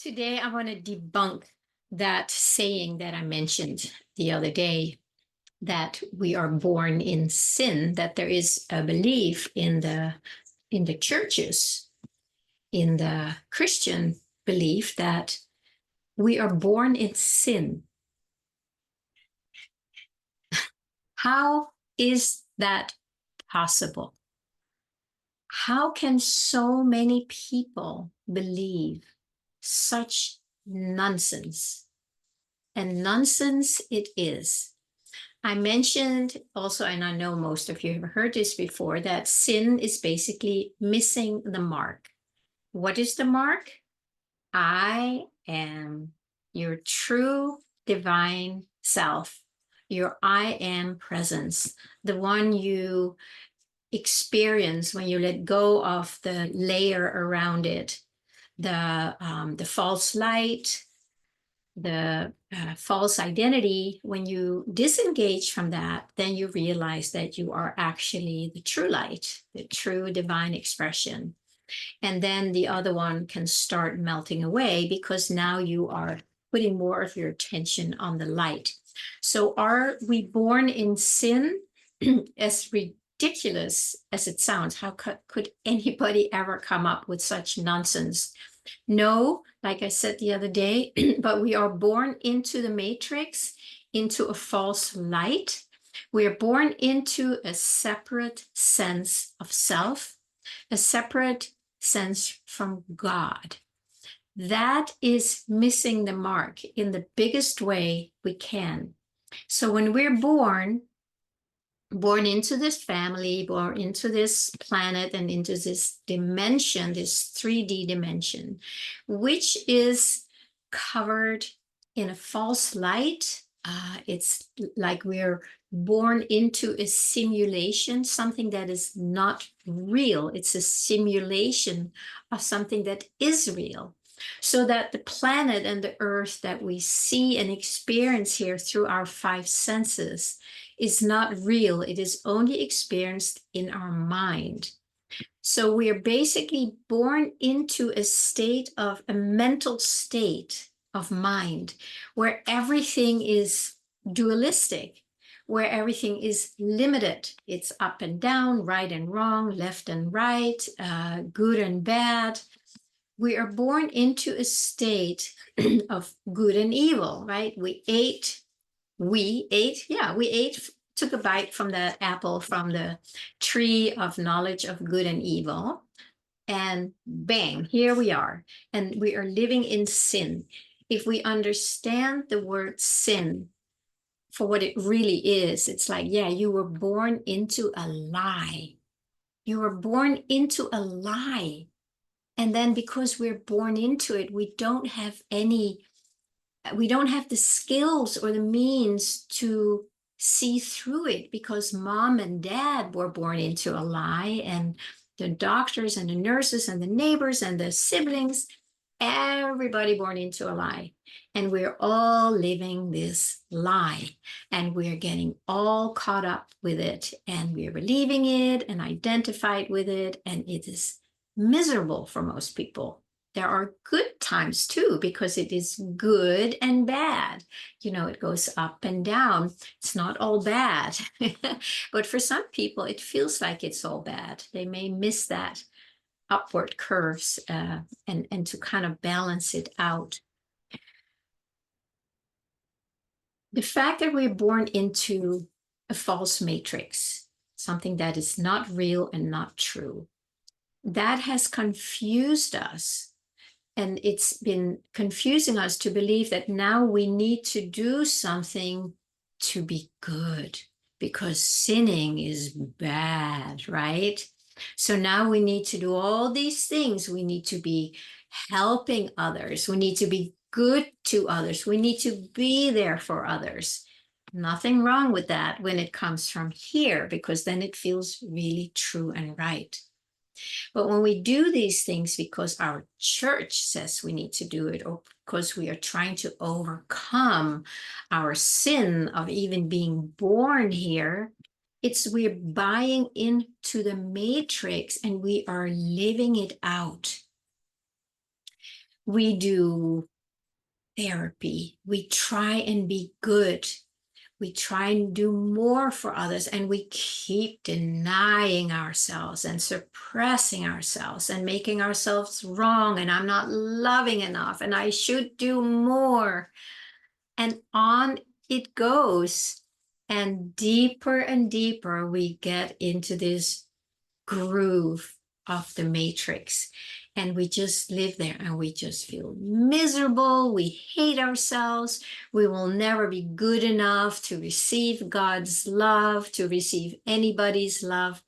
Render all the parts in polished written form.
Today, I want to debunk that saying that I mentioned the other day that we are born in sin, that there is a belief in the churches, in the Christian belief that we are born in sin. How is that possible? How can so many people believe such nonsense? And nonsense it is. I mentioned also, and I know most of you have heard this before, that sin is basically missing the mark. What is the mark? I am your true divine self, your I am presence, the one you experience when you let go of the layer around it, the false light, the false identity. When you disengage from that, then you realize that you are actually the true light, the true divine expression. And then the other one can start melting away because now you are putting more of your attention on the light. So are we born in sin? As ridiculous as it sounds, how could anybody ever come up with such nonsense? No, like I said the other day, but we are born into the matrix, into a false light. We are born into a separate sense of self, a separate sense from God. That is missing the mark in the biggest way we can. So when we're born into this family, born into this planet, and into this dimension, this 3D dimension, which is covered in a false light. It's like we're born into a simulation, something that is not real. It's a simulation of something that is real. So that the planet and the earth that we see and experience here through our five senses is not real. It is only experienced in our mind. So we are basically born into a state of a mental state of mind where everything is dualistic, where everything is limited. It's up and down, right and wrong, left and right, good and bad. We are born into a state of good and evil, right? We ate, took a bite from the apple from the tree of knowledge of good and evil. And bang, here we are. And we are living in sin. If we understand the word sin for what it really is, it's like, yeah, you were born into a lie. You were born into a lie. And then because we're born into it, we don't have the skills or the means to see through it, because mom and dad were born into a lie, and the doctors and the nurses and the neighbors and the siblings, everybody born into a lie. And we're all living this lie, and we're getting all caught up with it, and we're believing it and identified with it, and it is miserable for most people. There are good times too, because it is good and bad. It goes up and down. It's not all bad. But for some people, it feels like it's all bad. They may miss that upward curves and to kind of balance it out. The fact that we're born into a false matrix, something that is not real and not true, that has confused us. And it's been confusing us to believe that now we need to do something to be good, because sinning is bad, right? So now we need to do all these things. We need to be helping others. We need to be good to others. We need to be there for others. Nothing wrong with that when it comes from here, because then it feels really true and right. But when we do these things because our church says we need to do it, or because we are trying to overcome our sin of even being born here, we're buying into the matrix and we are living it out. We do therapy. We try and be good. We try and do more for others, and we keep denying ourselves and suppressing ourselves and making ourselves wrong. And I'm not loving enough, and I should do more. And on it goes. And deeper we get into this groove of the matrix. And we just live there and we just feel miserable. We hate ourselves. We will never be good enough to receive God's love, to receive anybody's love.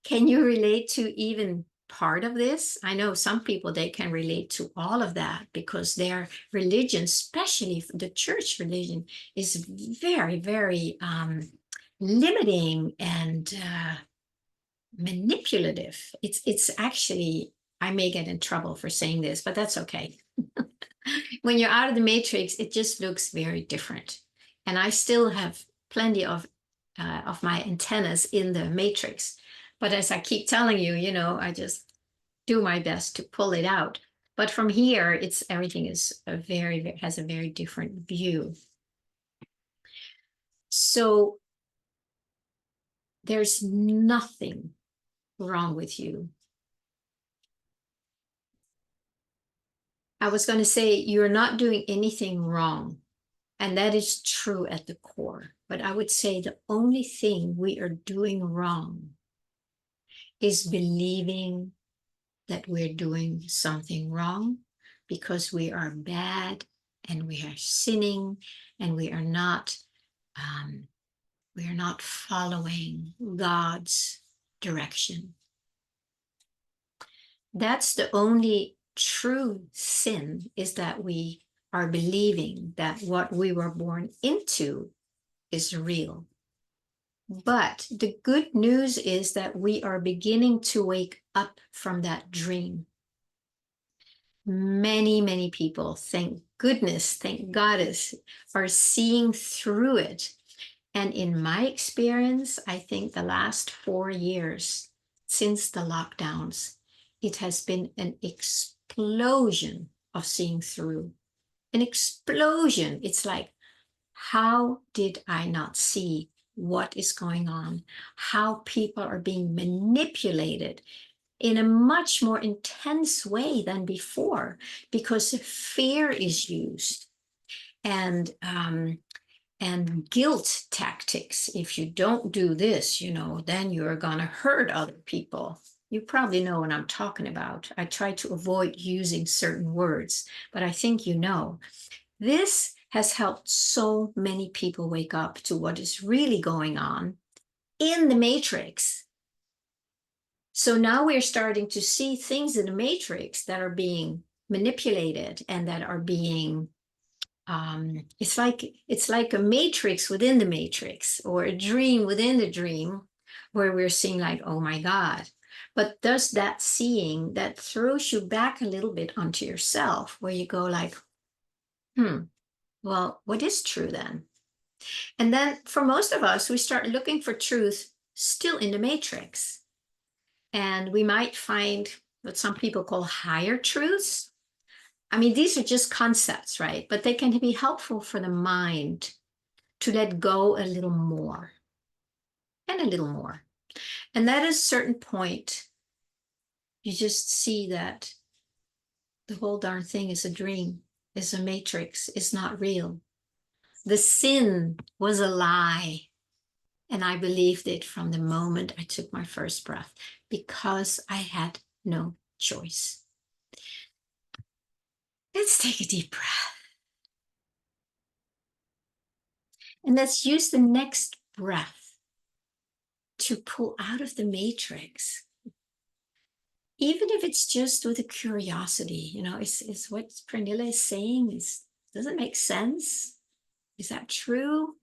Can you relate to even part of this? I know some people, they can relate to all of that because their religion, especially the church religion, is very, very limiting and manipulative. It's actually, I may get in trouble for saying this, but that's okay. When you're out of the matrix, it just looks very different. And I still have plenty of my antennas in the matrix. But as I keep telling you, I just do my best to pull it out. But from here, it's everything is has a very different view. So there's nothing wrong with you. I was going to say you're not doing anything wrong. And that is true at the core. But I would say the only thing we are doing wrong is believing that we're doing something wrong because we are bad and we are sinning and we are not following God's direction. That's the only true sin, is that we are believing that what we were born into is real. But the good news is that we are beginning to wake up from that dream. Many, many people, thank goodness, thank goddess, are seeing through it. And in my experience, I think the last 4 years since the lockdowns, it has been an explosion of seeing through. An explosion. It's like, how did I not see what is going on? How people are being manipulated in a much more intense way than before, because fear is used and guilt tactics. If you don't do this, then you're gonna hurt other people. You probably know what I'm talking about. I try to avoid using certain words, but I think you know. This has helped so many people wake up to what is really going on in the matrix. So now we're starting to see things in the matrix that are being manipulated and that are being it's like a matrix within the matrix, or a dream within the dream, where we're seeing like, oh my God. But does that seeing that throws you back a little bit onto yourself, where you go like, well, what is true then? And then for most of us, we start looking for truth still in the matrix. And we might find what some people call higher truths. I mean, these are just concepts, right? But they can be helpful for the mind to let go a little more and a little more. And at a certain point, you just see that the whole darn thing is a dream, is a matrix, is not real. The sin was a lie. And I believed it from the moment I took my first breath, because I had no choice. Let's take a deep breath. And let's use the next breath to pull out of the matrix. Even if it's just with a curiosity, is what Pranila is saying, does it make sense? Is that true?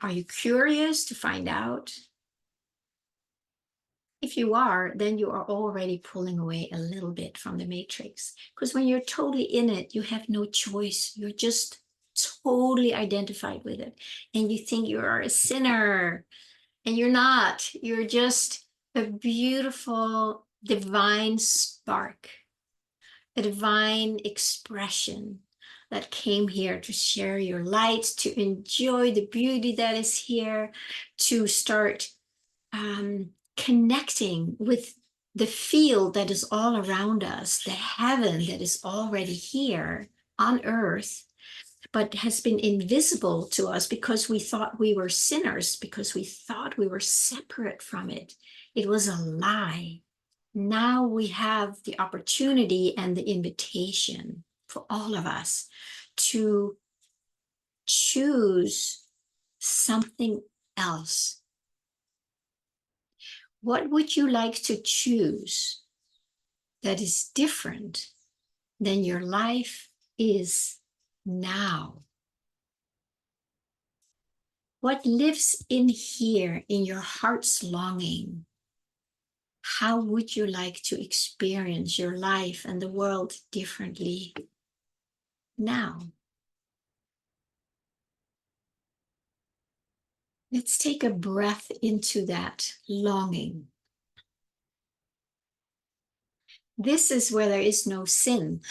Are you curious to find out? If you are, then you are already pulling away a little bit from the matrix. Because when you're totally in it, you have no choice. You're just totally identified with it. And you think you are a sinner. And you're not. You're just a beautiful, divine spark a divine expression that came here to share your light, to enjoy the beauty that is here, to start connecting with the field that is all around us, the heaven that is already here on earth, but has been invisible to us because we thought we were sinners, because we thought we were separate from it. It was a lie. Now we have the opportunity and the invitation for all of us to choose something else. What would you like to choose that is different than your life is now? What lives in here in your heart's longing? How would you like to experience your life and the world differently now? Let's take a breath into that longing. This is where there is no sin.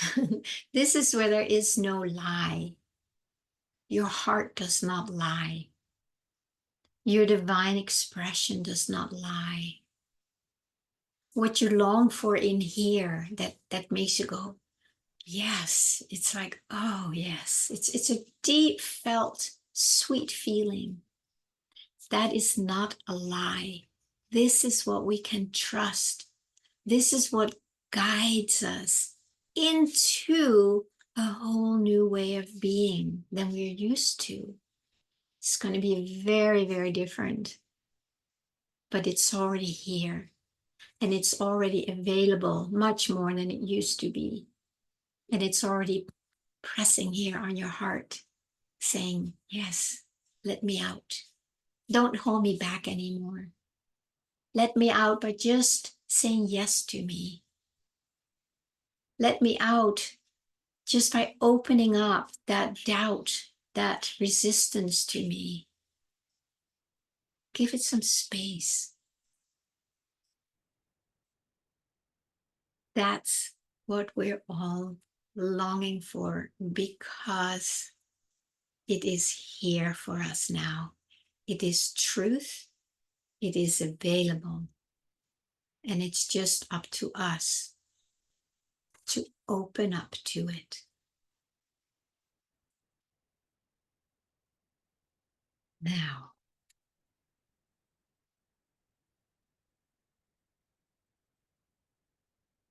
This is where there is no lie. Your heart does not lie. Your divine expression does not lie. What you long for in here, that makes you go, yes. It's like, oh yes. It's a deep felt, sweet feeling. That is not a lie. This is what we can trust. This is what guides us into a whole new way of being than we're used to. It's going to be very, very different, but it's already here and it's already available much more than it used to be. And it's already pressing here on your heart, saying, yes, let me out. Don't hold me back anymore. Let me out by just saying yes to me. Let me out just by opening up that doubt, that resistance to me. Give it some space. That's what we're all longing for, because it is here for us now. It is truth. It is available. And it's just up to us to open up to it. Now,